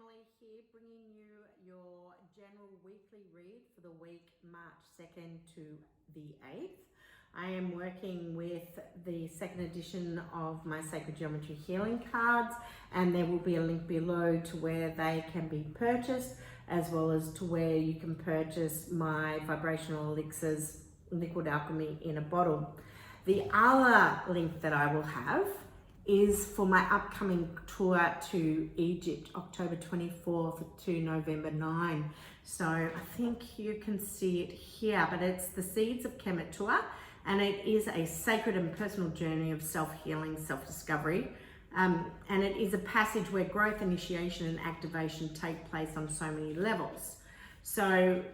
Emily here, bringing you your general weekly read for the week March 2nd to the 8th. I am working with the second edition of my Sacred Geometry Healing cards, and there will be a link below to where they can be purchased, as well as to where you can purchase my vibrational elixirs liquid alchemy in a bottle. The other link that I will have is for my upcoming tour to Egypt, October 24th to November 9. So I think you can see it here, but it's the Seeds of Kemet tour, and it is a sacred and personal journey of self-healing, self-discovery. And it is a passage where growth, initiation, and activation take place on so many levels. So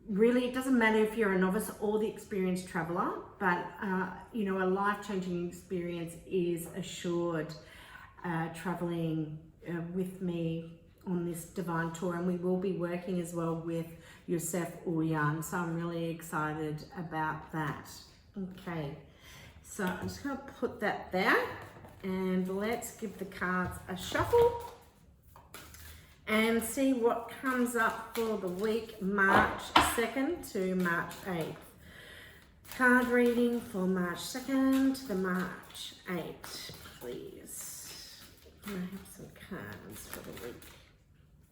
really, it doesn't matter if you're a novice or the experienced traveler, but a life-changing experience is assured traveling with me on this divine tour, and we will be working as well with Yosef Uyan, so I'm really excited about that. Okay, so I'm just going to put that there, and let's give the cards a shuffle and see what comes up for the week March 2nd to March 8th. Card reading for March 2nd to March 8th, please. Can I have some cards for the week?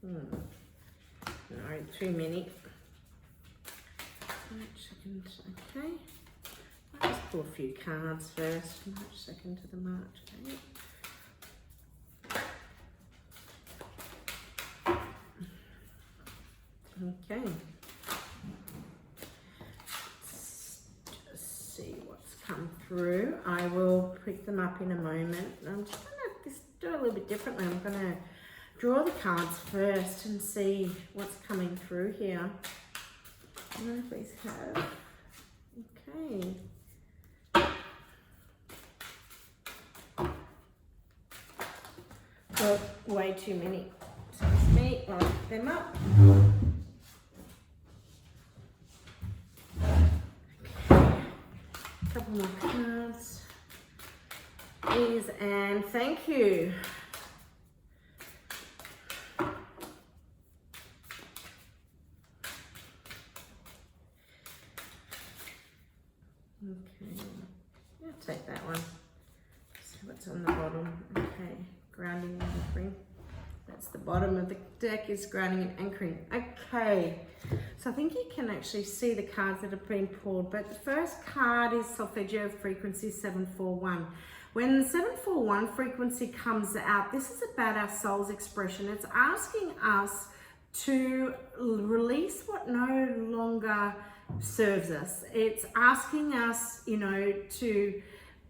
No, too many. March 2nd, okay. I'll just pull a few cards first. March 2nd to the March 8th. Okay, let's just see what's come through. I will pick them up in a moment. I'm just going to do it a little bit differently. I'm going to draw the cards first and see what's coming through here. And I please have. Okay. Well, way too many. So it's me. I'll pick them up. Couple more cards, please, and thank you. Okay, I'll take that one. See what's on the bottom. Okay, grounding and anchoring. That's the bottom of the deck, is grounding and anchoring. Okay, so I think you can actually see the cards that have been pulled, but the first card is Solfeggio frequency 741. When the 741 frequency comes out, this is about our soul's expression. It's asking us to release what no longer serves us. It's asking us,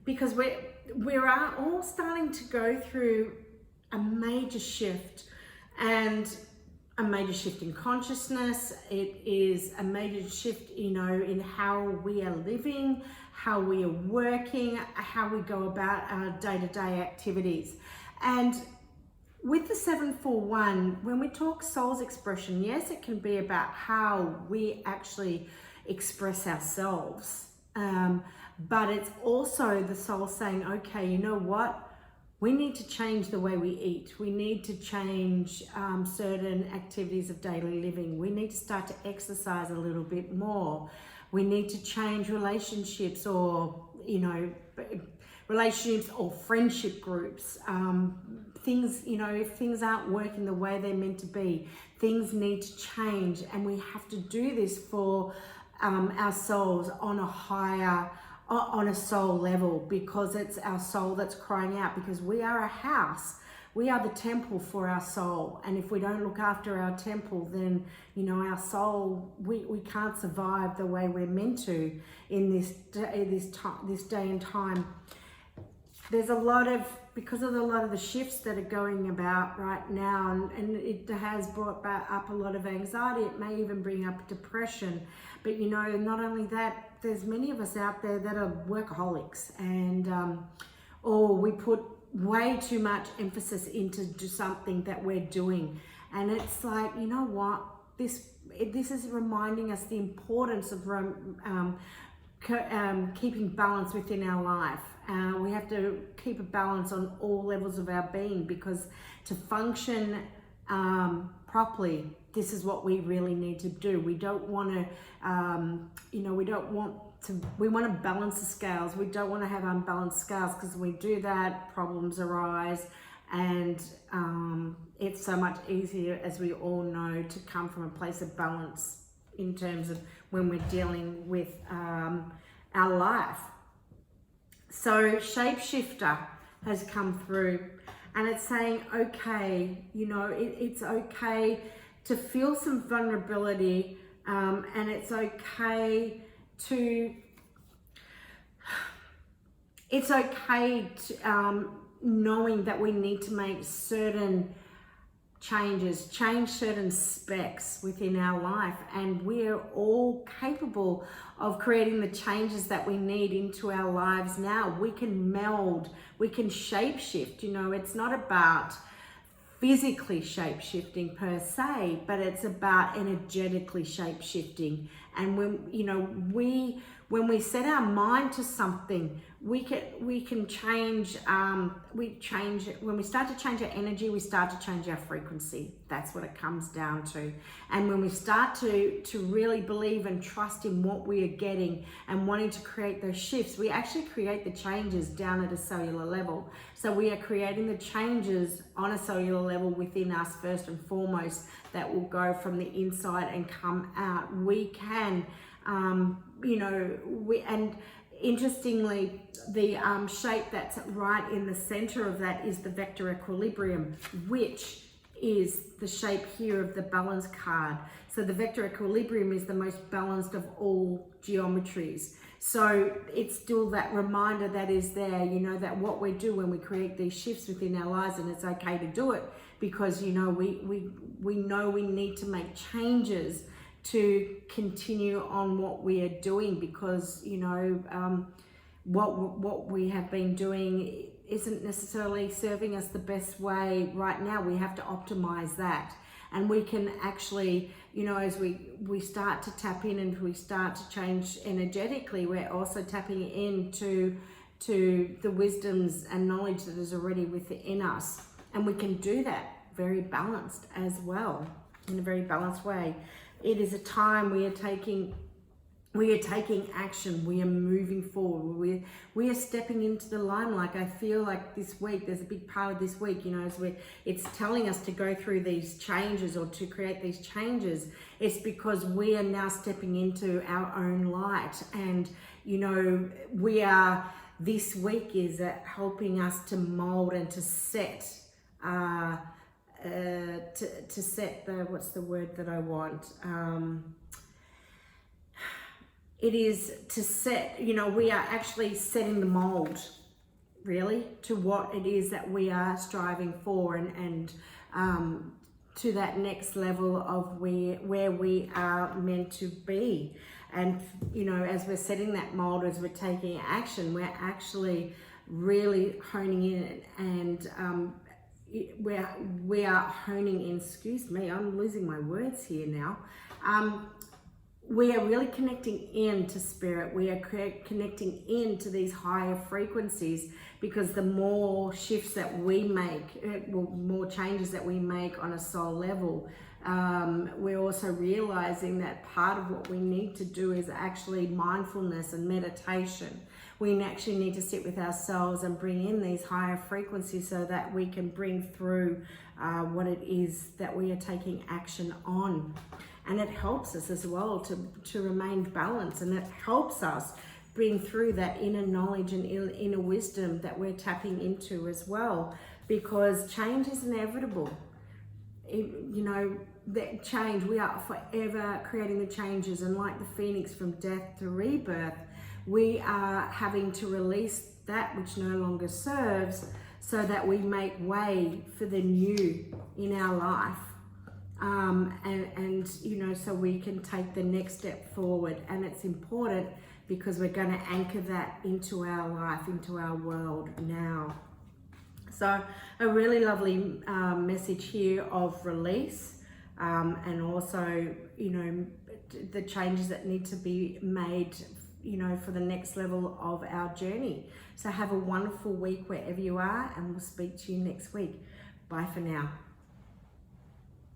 because we're all starting to go through a major shift, and a major shift in consciousness. It is a major shift, in how we are living, how we are working, how we go about our day-to-day activities. And with the 741, when we talk soul's expression, yes, it can be about how we actually express ourselves. But it's also the soul saying, okay, you know what? We need to change the way we eat. We need to change certain activities of daily living. We need to start to exercise a little bit more. We need to change relationships or, relationships or friendship groups. Things, if things aren't working the way they're meant to be, things need to change. And we have to do this for our souls on a soul level, because it's our soul that's crying out, because we are a house. We are the temple for our soul. And if we don't look after our temple, then, our soul, we can't survive the way we're meant to in this day and time. There's because of a lot of the shifts that are going about right now, and it has brought up a lot of anxiety. It may even bring up depression. But not only that, there's many of us out there that are workaholics, and or we put way too much emphasis into something that we're doing, and it's like, you know what, this is reminding us the importance of keeping balance within our life. We have to keep a balance on all levels of our being, because to function properly, this is what we really need to do. We don't want to, we want to balance the scales. We don't want to have unbalanced scales, because when we do that, problems arise. And it's so much easier, as we all know, to come from a place of balance in terms of when we're dealing with our life. So Shapeshifter has come through, and it's saying, okay, it's okay to feel some vulnerability, and it's okay to, knowing that we need to make certain changes, change certain specs within our life, and we're all capable of creating the changes that we need into our lives now. We can meld, we can shape shift. It's not about physically shape shifting per se, but it's about energetically shape shifting. And when we set our mind to something, we can change. When we start to change our energy, we start to change our frequency. That's what it comes down to. And when we start to really believe and trust in what we are getting and wanting to create those shifts, we actually create the changes down at a cellular level. So we are creating the changes on a cellular level within us first and foremost, that will go from the inside and come out. We can, and interestingly, the shape that's right in the center of that is the vector equilibrium, which is the shape here of the balance card. So the vector equilibrium is the most balanced of all geometries. So it's still that reminder that is there, that what we do when we create these shifts within our lives, and it's okay to do it, because we know we need to make changes to continue on what we are doing, because what we have been doing isn't necessarily serving us the best way right now. We have to optimize that, and we can actually, as we start to tap in and we start to change energetically, we're also tapping into the wisdoms and knowledge that is already within us, and we can do that very balanced as well, in a very balanced way. It is a time we are taking action. We are moving forward. We are stepping into the limelight. I feel like this week, there's a big part of this week, it's telling us to go through these changes or to create these changes. It's because we are now stepping into our own light, and this week is helping us to mold and to set. To set the, what's the word that I want? It is to set, we are actually setting the mold, really, to what it is that we are striving for, and to that next level of where we are meant to be. And, as we're setting that mold, as we're taking action, we're actually really honing in, and we are honing in, excuse me, I'm losing my words here now. We are really connecting in to spirit. We are connecting in to these higher frequencies, because the more shifts that we make, more changes that we make on a soul level, we're also realizing that part of what we need to do is actually mindfulness and meditation. We actually need to sit with ourselves and bring in these higher frequencies so that we can bring through what it is that we are taking action on. And it helps us as well to remain balanced, and it helps us bring through that inner knowledge and inner wisdom that we're tapping into as well, because change is inevitable. That change, we are forever creating the changes, and like the phoenix from death to rebirth, we are having to release that which no longer serves, so that we make way for the new in our life. So we can take the next step forward. And it's important, because we're going to anchor that into our life, into our world now. So a really lovely message here of release, and also, the changes that need to be made, for the next level of our journey. So have a wonderful week wherever you are, and we'll speak to you next week. Bye for now.